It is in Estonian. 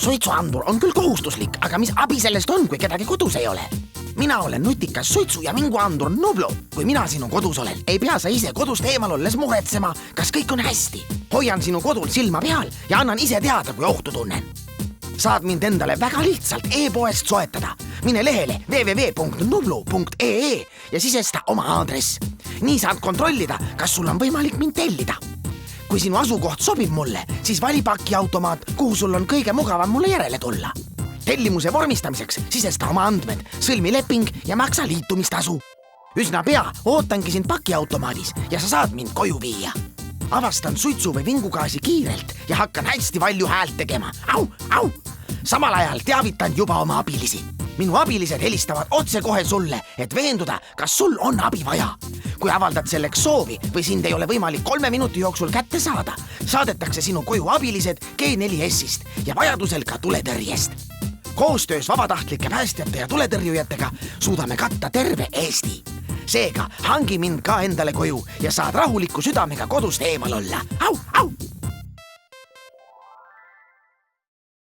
Suitsuandur on küll kohustuslik, aga mis abi sellest on, kui kedagi kodus ei ole? Mina olen nutikas suitsu- ja vinguandur Nublu. Kui mina sinu kodus olen, ei pea sa ise kodust eemal olles muretsema, kas kõik on hästi. Hoian sinu kodul silma peal ja annan ise teada, kui ohtu tunnen. Saad mind endale väga lihtsalt e-poest soetada. Mine lehele www.nublu.ee ja sisesta oma aadress. Nii saad kontrollida, kas sul on võimalik mind tellida. Kui sinu asukoht sobib mulle, siis vali pakiautomaat, kuhu sul on kõige mugavam mulle järele tulla. Tellimuse vormistamiseks sisesta oma andmed, sõlmi leping ja maksa liitumistasu. Üsna pea ootangi sind pakiautomaadis ja sa saad mind koju viia. Avastan suitsu või vingugaasi kiirelt ja hakkan hästi valju häält tegema. Au, au! Samal ajal teavitan juba oma abilisi. Minu abilised helistavad otse kohe sulle, et veenduda, kas sul on abi vaja. Kui avaldad selleks soovi või sind ei ole võimalik 3 minuti jooksul kätte saada, saadetakse sinu koju abilised G4S-ist ja vajadusel ka tuletõrjest. Koostöös vabatahtlike päästjate ja tuletõrjujatega suudame katta terve Eesti. Seega hangi mind ka endale koju ja saad rahuliku südamega kodust eemal olla. Au, au!